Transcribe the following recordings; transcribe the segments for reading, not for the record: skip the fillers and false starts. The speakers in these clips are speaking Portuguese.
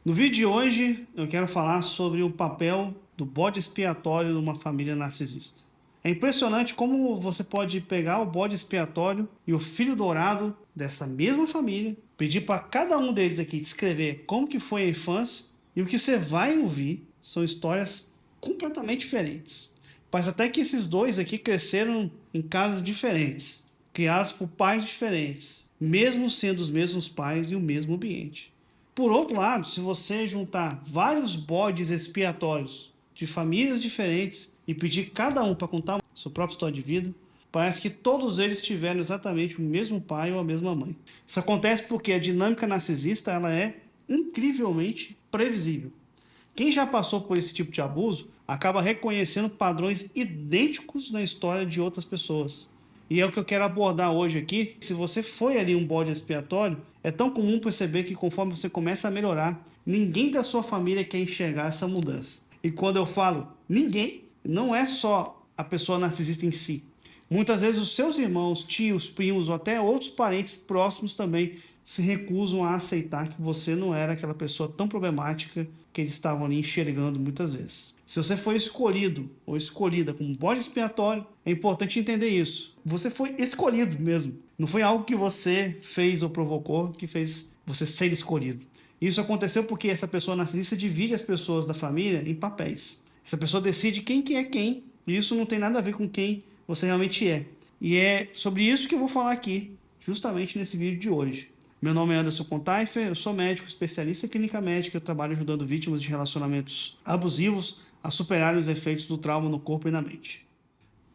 No vídeo de hoje, eu quero falar sobre o papel do bode expiatório numa família narcisista. É impressionante como você pode pegar o bode expiatório e o filho dourado dessa mesma família, pedir para cada um deles aqui descrever como que foi a infância, e o que você vai ouvir são histórias completamente diferentes. Parece até que esses dois aqui cresceram em casas diferentes, criados por pais diferentes, mesmo sendo os mesmos pais e o mesmo ambiente. Por outro lado, se você juntar vários bodes expiatórios de famílias diferentes e pedir cada um para contar a sua própria história de vida, parece que todos eles tiveram exatamente o mesmo pai ou a mesma mãe. Isso acontece porque a dinâmica narcisista ela é incrivelmente previsível. Quem já passou por esse tipo de abuso acaba reconhecendo padrões idênticos na história de outras pessoas. E é o que eu quero abordar hoje aqui. Se você foi ali um bode expiatório, é tão comum perceber que conforme você começa a melhorar, ninguém da sua família quer enxergar essa mudança. E quando eu falo ninguém, não é só a pessoa narcisista em si. Muitas vezes os seus irmãos, tios, primos ou até outros parentes próximos também se recusam a aceitar que você não era aquela pessoa tão problemática que eles estavam ali enxergando muitas vezes. Se você foi escolhido ou escolhida como bode expiatório, é importante entender isso. Você foi escolhido mesmo. Não foi algo que você fez ou provocou que fez você ser escolhido. Isso aconteceu porque essa pessoa narcisista divide as pessoas da família em papéis. Essa pessoa decide quem que é quem, e isso não tem nada a ver com quem você realmente é. E é sobre isso que eu vou falar aqui, justamente nesse vídeo de hoje. Meu nome é Anderson Contaifer, eu sou médico especialista em clínica médica, eu trabalho ajudando vítimas de relacionamentos abusivos a superarem os efeitos do trauma no corpo e na mente.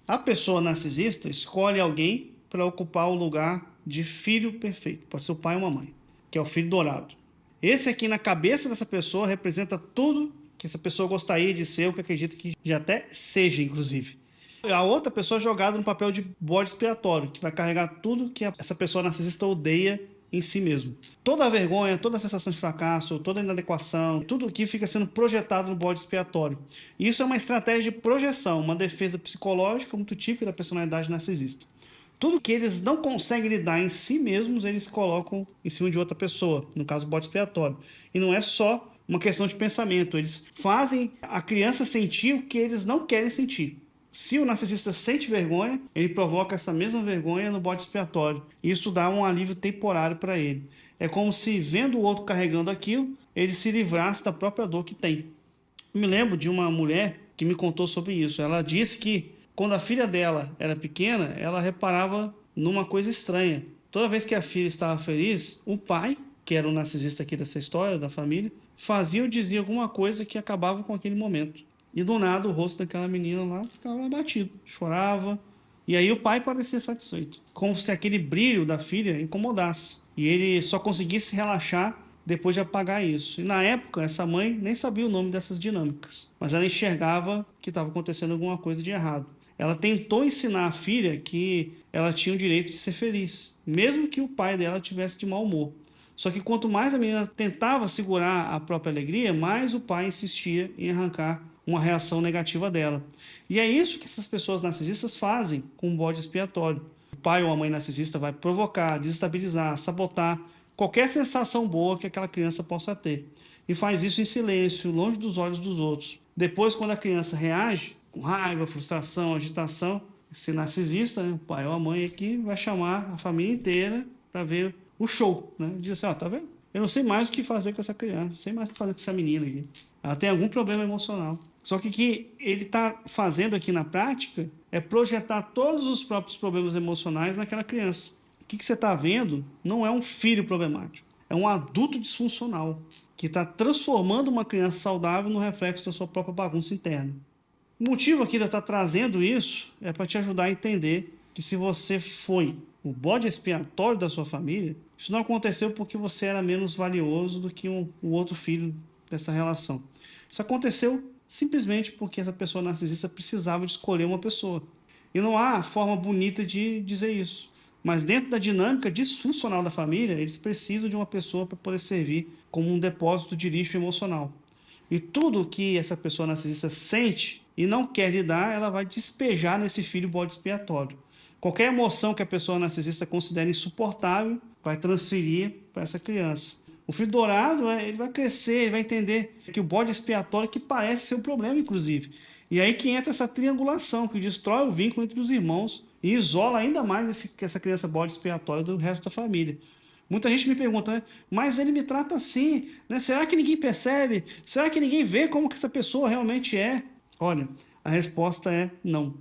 A pessoa narcisista escolhe alguém para ocupar o lugar de filho perfeito, pode ser o pai ou uma mãe, que é o filho dourado. Esse aqui na cabeça dessa pessoa representa tudo que essa pessoa gostaria de ser, o que acredita que já até seja, inclusive. A outra pessoa é jogada no papel de bode expiatório, que vai carregar tudo que essa pessoa narcisista odeia em si mesmo. Toda a vergonha, toda a sensação de fracasso, toda a inadequação, tudo aqui fica sendo projetado no bode expiatório. E isso é uma estratégia de projeção, uma defesa psicológica muito típica da personalidade narcisista. Tudo que eles não conseguem lidar em si mesmos, eles colocam em cima de outra pessoa, no caso o bode expiatório. E não é só uma questão de pensamento, eles fazem a criança sentir o que eles não querem sentir. Se o narcisista sente vergonha, ele provoca essa mesma vergonha no bode expiatório. Isso dá um alívio temporário para ele. É como se, vendo o outro carregando aquilo, ele se livrasse da própria dor que tem. Eu me lembro de uma mulher que me contou sobre isso. Ela disse que, quando a filha dela era pequena, ela reparava numa coisa estranha. Toda vez que a filha estava feliz, o pai, que era o narcisista aqui dessa história, da família, fazia ou dizia alguma coisa que acabava com aquele momento. E do nada o rosto daquela menina lá ficava abatido, chorava. E aí o pai parecia satisfeito, como se aquele brilho da filha incomodasse. E ele só conseguisse relaxar depois de apagar isso. E na época, essa mãe nem sabia o nome dessas dinâmicas, mas ela enxergava que estava acontecendo alguma coisa de errado. Ela tentou ensinar a filha que ela tinha o direito de ser feliz, mesmo que o pai dela tivesse de mau humor. Só que quanto mais a menina tentava segurar a própria alegria, mais o pai insistia em arrancar uma reação negativa dela. E é isso que essas pessoas narcisistas fazem com o bode expiatório. O pai ou a mãe narcisista vai provocar, desestabilizar, sabotar qualquer sensação boa que aquela criança possa ter. E faz isso em silêncio, longe dos olhos dos outros. Depois, quando a criança reage, com raiva, frustração, agitação, esse narcisista, né, o pai ou a mãe aqui, vai chamar a família inteira para ver o show, né? Diz assim, ó, tá vendo? Eu não sei mais o que fazer com essa criança, não sei mais o que fazer com essa menina aqui. Ela tem algum problema emocional. Só que o que ele está fazendo aqui na prática é projetar todos os próprios problemas emocionais naquela criança. O que você está vendo não é um filho problemático, é um adulto disfuncional que está transformando uma criança saudável no reflexo da sua própria bagunça interna. O motivo aqui de eu estar trazendo isso é para te ajudar a entender que se você foi o bode expiatório da sua família, isso não aconteceu porque você era menos valioso do que o outro filho dessa relação. Isso aconteceu simplesmente porque essa pessoa narcisista precisava de escolher uma pessoa. E não há forma bonita de dizer isso. Mas dentro da dinâmica disfuncional da família, eles precisam de uma pessoa para poder servir como um depósito de lixo emocional. E tudo que essa pessoa narcisista sente e não quer lidar, ela vai despejar nesse filho bode expiatório. Qualquer emoção que a pessoa narcisista considere insuportável, vai transferir para essa criança. O filho dourado, ele vai crescer, ele vai entender que o bode expiatório que parece ser um problema, inclusive. E aí que entra essa triangulação, que destrói o vínculo entre os irmãos e isola ainda mais essa criança bode expiatória do resto da família. Muita gente me pergunta, né? Mas ele me trata assim, né? Será que ninguém percebe? Será que ninguém vê como que essa pessoa realmente é? Olha, a resposta é não.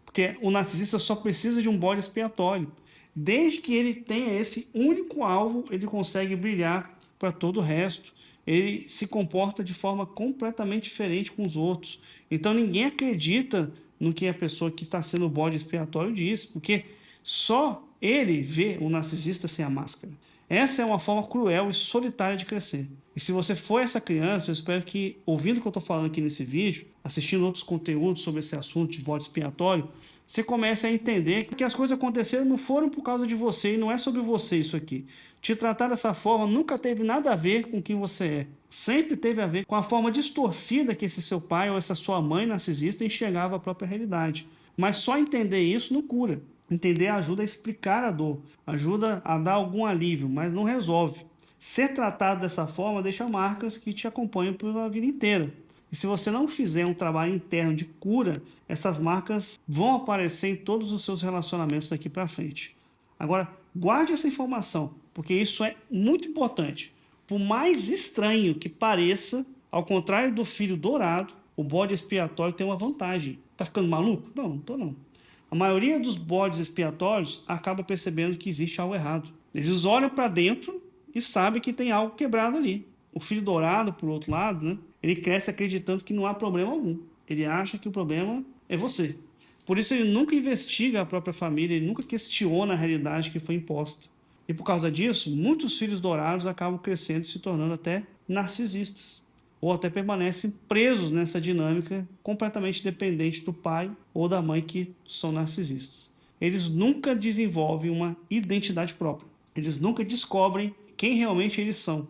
Porque o narcisista só precisa de um bode expiatório. Desde que ele tenha esse único alvo, ele consegue brilhar para todo o resto. Ele se comporta de forma completamente diferente com os outros. Então ninguém acredita no que a pessoa que está sendo o bode expiatório diz, porque só ele vê o narcisista sem a máscara. Essa é uma forma cruel e solitária de crescer. E se você for essa criança, eu espero que, ouvindo o que eu estou falando aqui nesse vídeo, assistindo outros conteúdos sobre esse assunto de bode expiatório, você comece a entender que as coisas aconteceram não foram por causa de você e não é sobre você isso aqui. Te tratar dessa forma nunca teve nada a ver com quem você é. Sempre teve a ver com a forma distorcida que esse seu pai ou essa sua mãe narcisista enxergava a própria realidade. Mas só entender isso não cura. Entender ajuda a explicar a dor, ajuda a dar algum alívio, mas não resolve. Ser tratado dessa forma deixa marcas que te acompanham pela vida inteira. E se você não fizer um trabalho interno de cura, essas marcas vão aparecer em todos os seus relacionamentos daqui para frente. Agora, guarde essa informação, porque isso é muito importante. Por mais estranho que pareça, ao contrário do filho dourado, o bode expiatório tem uma vantagem. Tá ficando maluco? Não, não tô não. A maioria dos bodes expiatórios acaba percebendo que existe algo errado. Eles olham para dentro e sabem que tem algo quebrado ali. O filho dourado, por outro lado, né, ele cresce acreditando que não há problema algum. Ele acha que o problema é você. Por isso ele nunca investiga a própria família, ele nunca questiona a realidade que foi imposta. E por causa disso, muitos filhos dourados acabam crescendo e se tornando até narcisistas. Ou até permanecem presos nessa dinâmica completamente dependente do pai ou da mãe que são narcisistas. Eles nunca desenvolvem uma identidade própria. Eles nunca descobrem quem realmente eles são.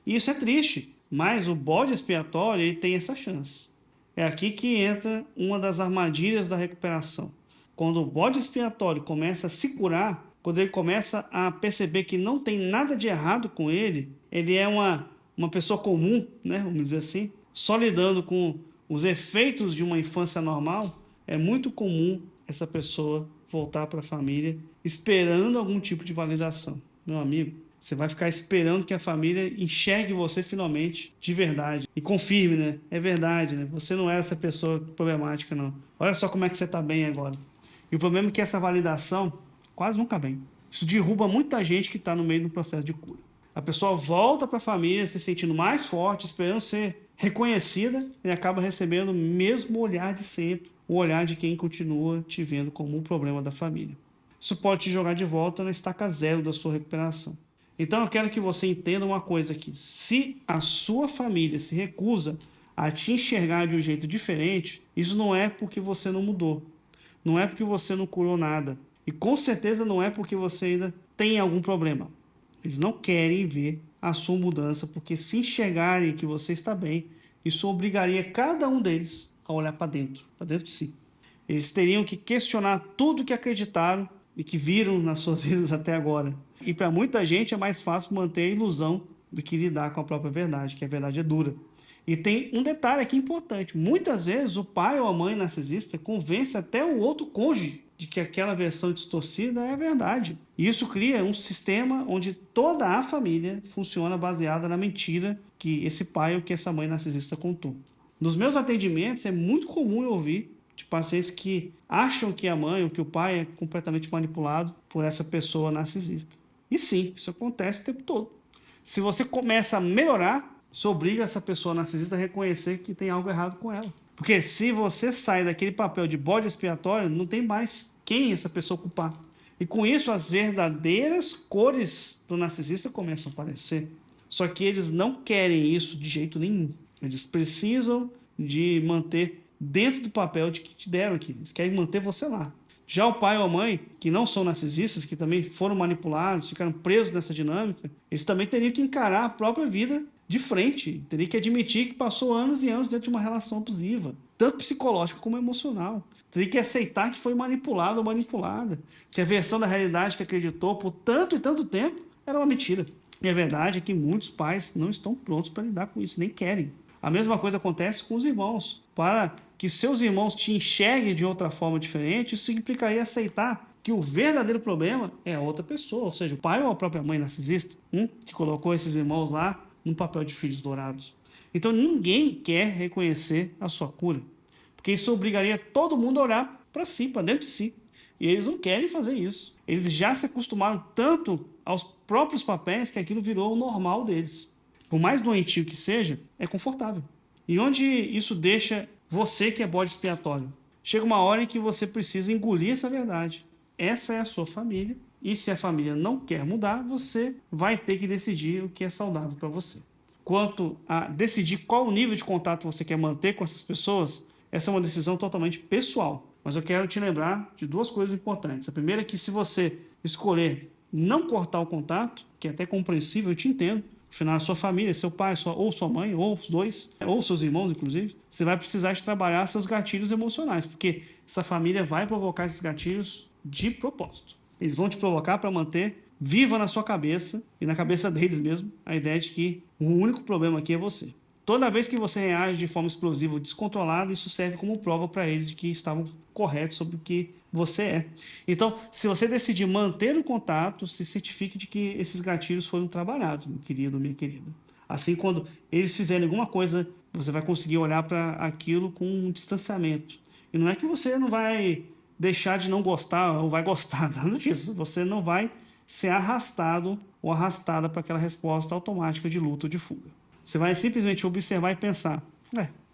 E isso é triste, mas o bode expiatório ele tem essa chance. É aqui que entra uma das armadilhas da recuperação. Quando o bode expiatório começa a se curar, quando ele começa a perceber que não tem nada de errado com ele, ele é uma pessoa comum, né, vamos dizer assim, só lidando com os efeitos de uma infância normal, é muito comum essa pessoa voltar para a família esperando algum tipo de validação. Meu amigo, você vai ficar esperando que a família enxergue você finalmente de verdade e confirme, né? É verdade, né? Você não é essa pessoa problemática, não. Olha só como é que você está bem agora. E o problema é que essa validação quase nunca vem. Isso derruba muita gente que está no meio do processo de cura. A pessoa volta para a família se sentindo mais forte, esperando ser reconhecida e acaba recebendo o mesmo olhar de sempre, o olhar de quem continua te vendo como um problema da família. Isso pode te jogar de volta na estaca zero da sua recuperação. Então eu quero que você entenda uma coisa aqui. Se a sua família se recusa a te enxergar de um jeito diferente, isso não é porque você não mudou. Não é porque você não curou nada. E com certeza não é porque você ainda tem algum problema. Eles não querem ver a sua mudança, porque se enxergarem que você está bem, isso obrigaria cada um deles a olhar para dentro de si. Eles teriam que questionar tudo que acreditaram e que viram nas suas vidas até agora. E para muita gente é mais fácil manter a ilusão do que lidar com a própria verdade, que a verdade é dura. E tem um detalhe aqui importante. Muitas vezes o pai ou a mãe narcisista convence até o outro cônjuge de que aquela versão distorcida é a verdade. E isso cria um sistema onde toda a família funciona baseada na mentira que esse pai ou que essa mãe narcisista contou. Nos meus atendimentos é muito comum eu ouvir de pacientes que acham que a mãe ou que o pai é completamente manipulado por essa pessoa narcisista. E sim, isso acontece o tempo todo. Se você começa a melhorar, isso obriga essa pessoa narcisista a reconhecer que tem algo errado com ela. Porque se você sai daquele papel de bode expiatório, não tem mais quem essa pessoa culpar. E com isso, as verdadeiras cores do narcisista começam a aparecer. Só que eles não querem isso de jeito nenhum. Eles precisam de manter dentro do papel de que te deram aqui. Eles querem manter você lá. Já o pai ou a mãe, que não são narcisistas, que também foram manipulados, ficaram presos nessa dinâmica, eles também teriam que encarar a própria vida de frente. Teria que admitir que passou anos e anos dentro de uma relação abusiva, tanto psicológica como emocional. Teria que aceitar que foi manipulado ou manipulada, que a versão da realidade que acreditou por tanto e tanto tempo era uma mentira. E a verdade é que muitos pais não estão prontos para lidar com isso, nem querem. A mesma coisa acontece com os irmãos. Para que seus irmãos te enxerguem de outra forma diferente, isso implicaria aceitar que o verdadeiro problema é a outra pessoa, ou seja, o pai ou a própria mãe narcisista, que colocou esses irmãos lá no papel de filhos dourados. Então ninguém quer reconhecer a sua cura, porque isso obrigaria todo mundo a olhar para si, para dentro de si. E eles não querem fazer isso. Eles já se acostumaram tanto aos próprios papéis que aquilo virou o normal deles. Por mais doentio que seja, é confortável. E onde isso deixa você que é bode expiatório? Chega uma hora em que você precisa engolir essa verdade. Essa é a sua família. E se a família não quer mudar, você vai ter que decidir o que é saudável para você. Quanto a decidir qual nível de contato você quer manter com essas pessoas, essa é uma decisão totalmente pessoal. Mas eu quero te lembrar de duas coisas importantes. A primeira é que se você escolher não cortar o contato, que é até compreensível, eu te entendo, afinal, a sua família, seu pai, ou sua mãe, ou os dois, ou seus irmãos, inclusive, você vai precisar de trabalhar seus gatilhos emocionais, porque essa família vai provocar esses gatilhos de propósito. Eles vão te provocar para manter viva na sua cabeça, e na cabeça deles mesmo, a ideia de que o único problema aqui é você. Toda vez que você reage de forma explosiva ou descontrolada, isso serve como prova para eles de que estavam corretos sobre o que você é. Então, se você decidir manter o contato, se certifique de que esses gatilhos foram trabalhados, meu querido, minha querida. Assim, quando eles fizerem alguma coisa, você vai conseguir olhar para aquilo com um distanciamento. E não é que você não vai deixar de não gostar ou vai gostar, nada disso. Você não vai ser arrastado ou arrastada para aquela resposta automática de luta ou de fuga. Você vai simplesmente observar e pensar,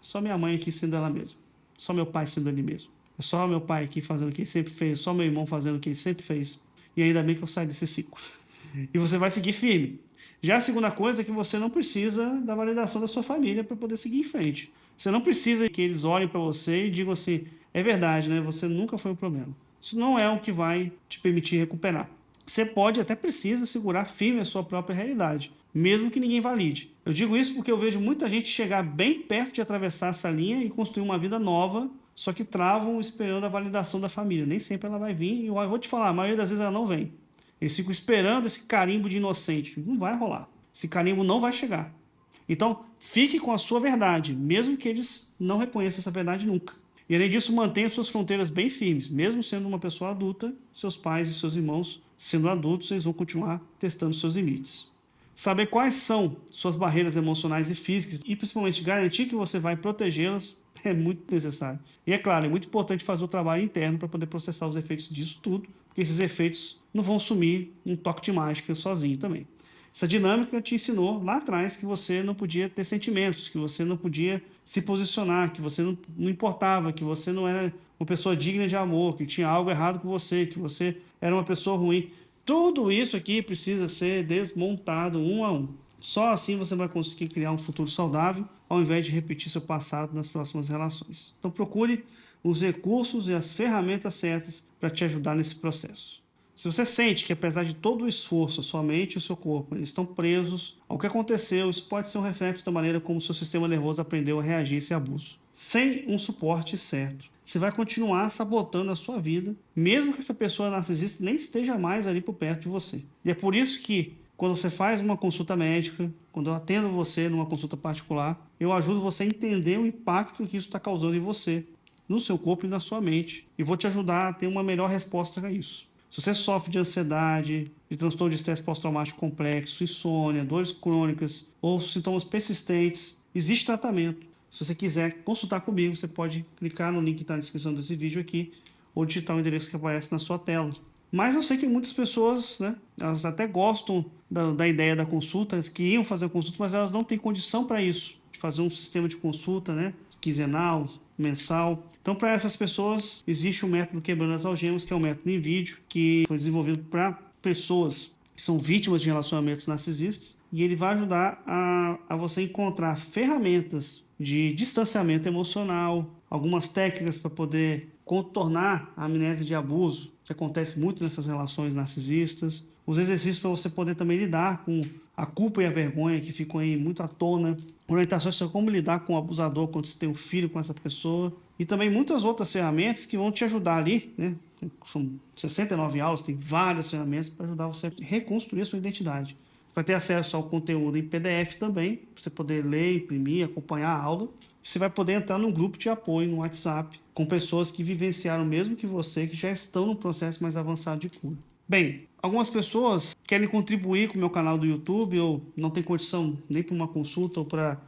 só minha mãe aqui sendo ela mesma, só meu pai sendo ele mesmo, é só meu pai aqui fazendo o que ele sempre fez, só meu irmão fazendo o que ele sempre fez, e ainda bem que eu saio desse ciclo. E você vai seguir firme. Já a segunda coisa é que você não precisa da validação da sua família para poder seguir em frente. Você não precisa que eles olhem para você e digam assim, é verdade, né? Você nunca foi o problema. Isso não é o que vai te permitir recuperar. Você pode até precisa segurar firme a sua própria realidade, mesmo que ninguém valide. Eu digo isso porque eu vejo muita gente chegar bem perto de atravessar essa linha e construir uma vida nova, só que travam esperando a validação da família. Nem sempre ela vai vir, e eu vou te falar, a maioria das vezes ela não vem. Eles ficam esperando esse carimbo de inocente. Não vai rolar. Esse carimbo não vai chegar. Então, fique com a sua verdade, mesmo que eles não reconheçam essa verdade nunca. E além disso, mantenha suas fronteiras bem firmes. Mesmo sendo uma pessoa adulta, seus pais e seus irmãos, sendo adultos, eles vão continuar testando seus limites. Saber quais são suas barreiras emocionais e físicas e principalmente garantir que você vai protegê-las é muito necessário. E é claro, é muito importante fazer o trabalho interno para poder processar os efeitos disso tudo, porque esses efeitos não vão sumir um toque de mágica sozinho também. Essa dinâmica te ensinou lá atrás que você não podia ter sentimentos, que você não podia se posicionar, que você não importava, que você não era uma pessoa digna de amor, que tinha algo errado com você, que você era uma pessoa ruim. Tudo isso aqui precisa ser desmontado um a um. Só assim você vai conseguir criar um futuro saudável, ao invés de repetir seu passado nas próximas relações. Então procure os recursos e as ferramentas certas para te ajudar nesse processo. Se você sente que, apesar de todo o esforço, a sua mente e o seu corpo eles estão presos ao que aconteceu, isso pode ser um reflexo da maneira como o seu sistema nervoso aprendeu a reagir a esse abuso. Sem um suporte certo, você vai continuar sabotando a sua vida, mesmo que essa pessoa narcisista nem esteja mais ali por perto de você. E é por isso que, quando você faz uma consulta médica, quando eu atendo você numa consulta particular, eu ajudo você a entender o impacto que isso está causando em você, no seu corpo e na sua mente, e vou te ajudar a ter uma melhor resposta a isso. Se você sofre de ansiedade, de transtorno de estresse pós-traumático complexo, insônia, dores crônicas ou sintomas persistentes, existe tratamento. Se você quiser consultar comigo, você pode clicar no link que está na descrição desse vídeo aqui ou digitar o endereço que aparece na sua tela. Mas eu sei que muitas pessoas, elas até gostam da ideia da consulta, elas queriam fazer a consulta, mas elas não têm condição para isso, de fazer um sistema de consulta, quinzenal, mensal. Então, para essas pessoas, existe o método Quebrando as Algemas, que é um método em vídeo, que foi desenvolvido para pessoas que são vítimas de relacionamentos narcisistas, e ele vai ajudar a você encontrar ferramentas de distanciamento emocional, algumas técnicas para poder contornar a amnésia de abuso, que acontece muito nessas relações narcisistas, os exercícios para você poder também lidar com a culpa e a vergonha que ficam aí muito à tona, orientações sobre como lidar com o abusador quando você tem um filho com essa pessoa, e também muitas outras ferramentas que vão te ajudar ali, São 69 aulas, tem várias ferramentas para ajudar você a reconstruir a sua identidade. Vai ter acesso ao conteúdo em PDF também, para você poder ler, imprimir, acompanhar a aula. Você vai poder entrar num grupo de apoio no WhatsApp com pessoas que vivenciaram o mesmo que você, que já estão no processo mais avançado de cura. Bem, algumas pessoas querem contribuir com o meu canal do YouTube ou não tem condição nem para uma consulta ou para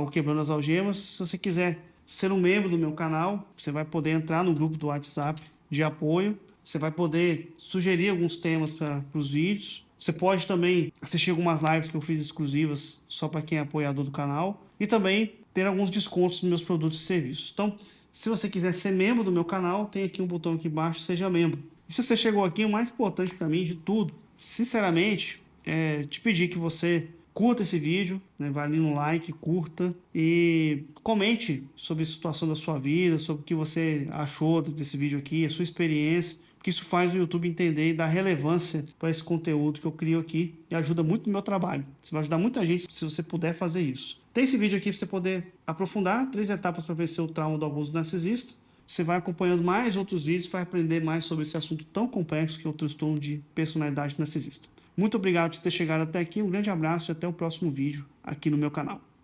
o Quebrando as Algemas. Se você quiser ser um membro do meu canal, você vai poder entrar no grupo do WhatsApp de apoio. Você vai poder sugerir alguns temas para os vídeos. Você pode também assistir algumas lives que eu fiz exclusivas só para quem é apoiador do canal. E também ter alguns descontos nos meus produtos e serviços. Então, se você quiser ser membro do meu canal, tem aqui um botão aqui embaixo, seja membro. E se você chegou aqui, o mais importante para mim de tudo, sinceramente, é te pedir que você curta esse vídeo, né? Vai ali no like, curta e comente sobre a situação da sua vida, sobre o que você achou desse vídeo aqui, a sua experiência, porque isso faz o YouTube entender e dar relevância para esse conteúdo que eu crio aqui e ajuda muito no meu trabalho. Você vai ajudar muita gente se você puder fazer isso. Tem esse vídeo aqui para você poder aprofundar, 3 etapas para vencer o trauma do abuso narcisista. Você vai acompanhando mais outros vídeos, vai aprender mais sobre esse assunto tão complexo que é o transtorno de personalidade narcisista. Muito obrigado por ter chegado até aqui, um grande abraço e até o próximo vídeo aqui no meu canal.